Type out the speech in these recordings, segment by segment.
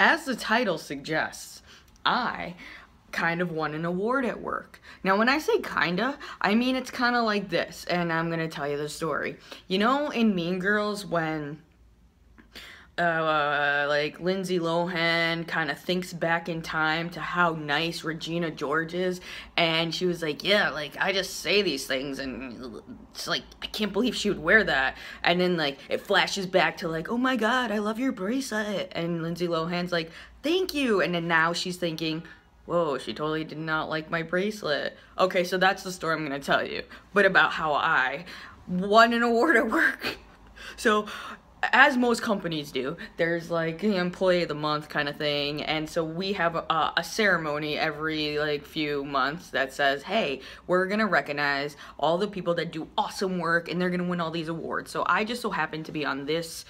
As the title suggests, I kind of won an award at work. Now, when I say kinda, I mean it's kind of like this, and I'm gonna tell you the story. You know, in Mean Girls, when like Lindsay Lohan kind of thinks back in time to how nice Regina George is, and she was like, yeah, like I just say these things, and it's like I can't believe she would wear that, and then like it flashes back to like, oh my god, I love your bracelet, and Lindsay Lohan's like, thank you, and then now she's thinking, whoa, she totally did not like my bracelet. Okay, so that's the story I'm gonna tell you, but about how I won an award at work. So, as most companies do, there's like the employee of the month kind of thing, and so we have a ceremony every like few months that says, hey, we're gonna recognize all the people that do awesome work and they're gonna win all these awards. So I just so happened to be on this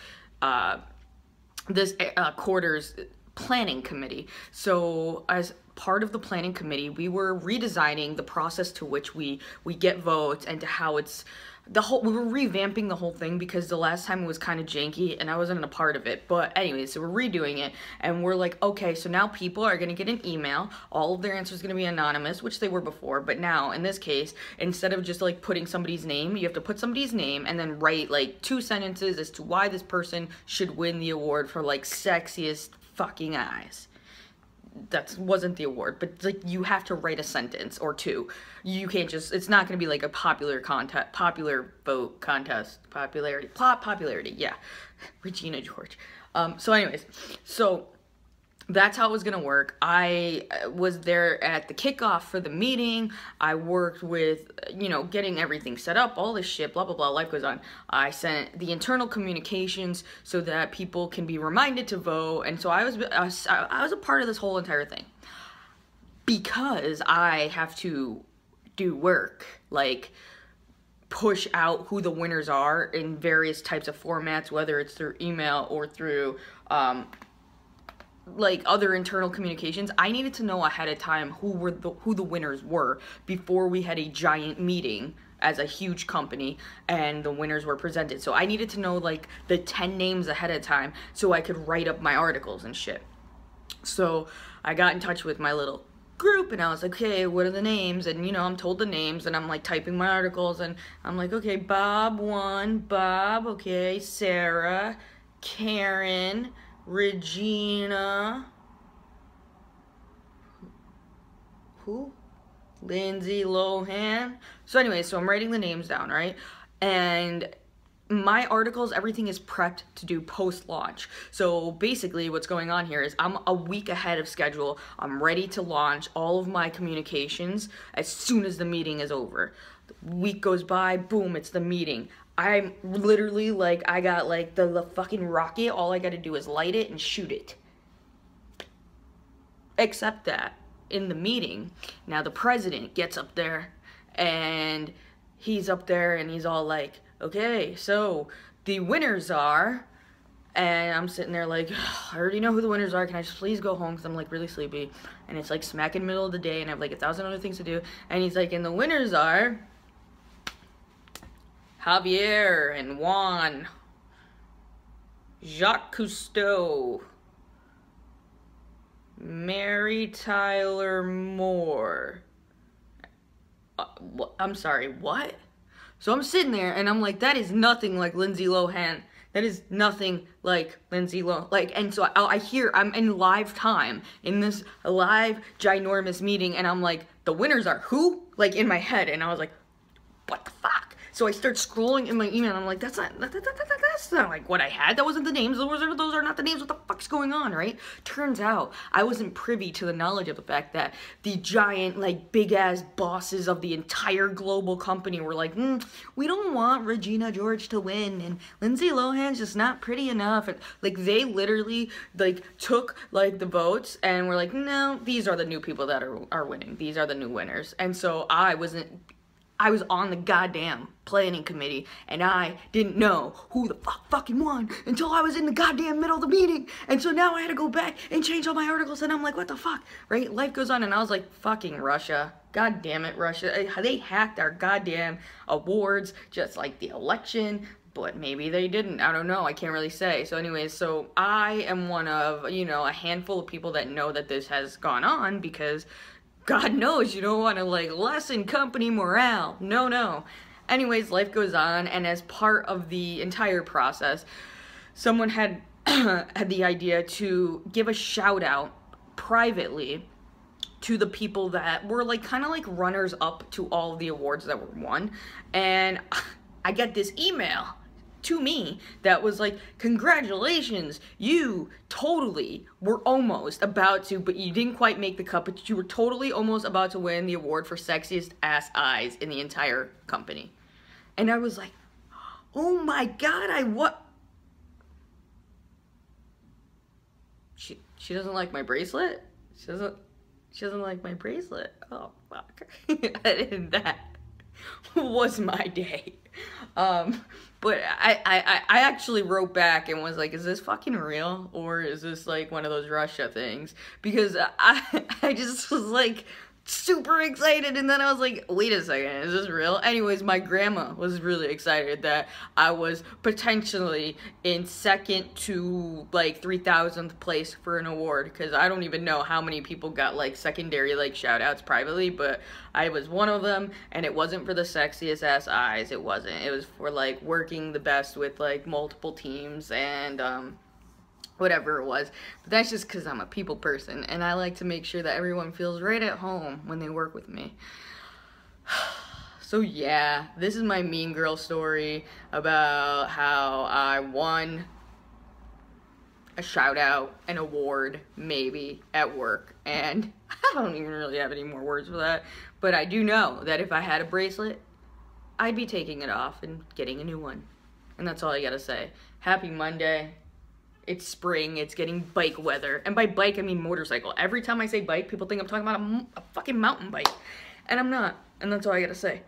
quarter's planning committee. So as part of the planning committee, we were redesigning the process to which we get votes and to how it's we were revamping the whole thing because the last time it was kind of janky and I wasn't a part of it. But anyway, so we're redoing it and we're like, okay, so now people are gonna get an email. All of their answers are gonna be anonymous, which they were before, but now in this case, instead of just like putting somebody's name, you have to put somebody's name and then write like 2 sentences as to why this person should win the award for like sexiest fucking eyes. That wasn't the award, but like you have to write a sentence or 2. You can't just, it's not going to be like a popular vote contest, popularity, yeah. Regina George. So anyways, so that's how it was gonna work. I was there at the kickoff for the meeting. I worked with, you know, getting everything set up, all this shit, blah, blah, blah, life goes on. I sent the internal communications so that people can be reminded to vote. And so I was a part of this whole entire thing. Because I have to do work, like push out who the winners are in various types of formats, whether it's through email or through, like other internal communications. I needed to know ahead of time who the winners were before we had a giant meeting as a huge company and the winners were presented. So I needed to know like the 10 names ahead of time so I could write up my articles and shit. So I got in touch with my little group and I was like, okay, what are the names? And you know, I'm told the names and I'm like typing my articles and I'm like, okay, Bob won, Bob, okay, Sarah, Karen, Regina, who? Lindsay Lohan. So anyway, so I'm writing the names down, right? And my articles, everything is prepped to do post-launch. So basically what's going on here is I'm a week ahead of schedule. I'm ready to launch all of my communications as soon as the meeting is over. The week goes by, boom, it's the meeting. I'm literally like, I got like the fucking rocket. All I gotta do is light it and shoot it. Except that in the meeting, now the president gets up there and he's up there and he's all like, okay, so the winners are, and I'm sitting there like, I already know who the winners are, can I just please go home because I'm like really sleepy, and it's like smack in the middle of the day and I have like 1,000 other things to do, and he's like, and the winners are Javier and Juan, Jacques Cousteau, Mary Tyler Moore. I'm sorry, what? So I'm sitting there and I'm like, that is nothing like Lindsay Lohan. That is nothing like Lindsay Lohan. Like, and so I hear, I'm in live time in this live ginormous meeting and I'm like, the winners are who? Like in my head, and I was like, what the fuck? So I start scrolling in my email and I'm like, that's not like what I had. That wasn't the names. Those are not the names. What the fuck's going on, right? Turns out I wasn't privy to the knowledge of the fact that the giant, like, big-ass bosses of the entire global company were like, we don't want Regina George to win, and Lindsay Lohan's just not pretty enough. And, like, they literally, like, took, like, the votes and were like, no, these are the new people that are winning. These are the new winners. And so I was on the goddamn planning committee, and I didn't know who the fucking won until I was in the goddamn middle of the meeting. And so now I had to go back and change all my articles, and I'm like, what the fuck, right? Life goes on, and I was like, fucking Russia. God damn it, Russia. They hacked our goddamn awards, just like the election. but maybe they didn't. I don't know. I can't really say. So anyways, so I am one of, you know, a handful of people that know that this has gone on, because God knows you don't want to, like, lessen company morale. No, no. Anyways, life goes on, and as part of the entire process, someone had had the idea to give a shout out privately to the people that were, like, kind of like runners up to all of the awards that were won. And I get this email to me that was like, congratulations, you totally were almost about to, but you didn't quite make the cut, but you were totally almost about to win the award for sexiest ass eyes in the entire company. And I was like, oh my God, what? She doesn't like my bracelet? She doesn't like my bracelet. Oh, fuck. And that was my day. But I actually wrote back and was like, is this fucking real? Or is this like one of those Russia things? Because I just was like super excited, and then I was like, wait a second, is this real? Anyways, my grandma was really excited that I was potentially in second to like 3,000th place for an award, because I don't even know how many people got like secondary like shout outs privately, but I was one of them. And it wasn't for the sexiest ass eyes, it wasn't. It was for like working the best with like multiple teams and whatever it was. But that's just because I'm a people person, and I like to make sure that everyone feels right at home when they work with me. So yeah, this is my mean girl story about how I won a shout out, an award, maybe, at work. And I don't even really have any more words for that, but I do know that if I had a bracelet, I'd be taking it off and getting a new one. And that's all I gotta say. Happy Monday. It's spring, it's getting bike weather. And by bike, I mean motorcycle. Every time I say bike, people think I'm talking about a fucking mountain bike. And I'm not. And that's all I gotta say.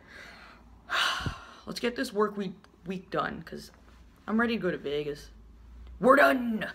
Let's get this work week done, because I'm ready to go to Vegas. We're done!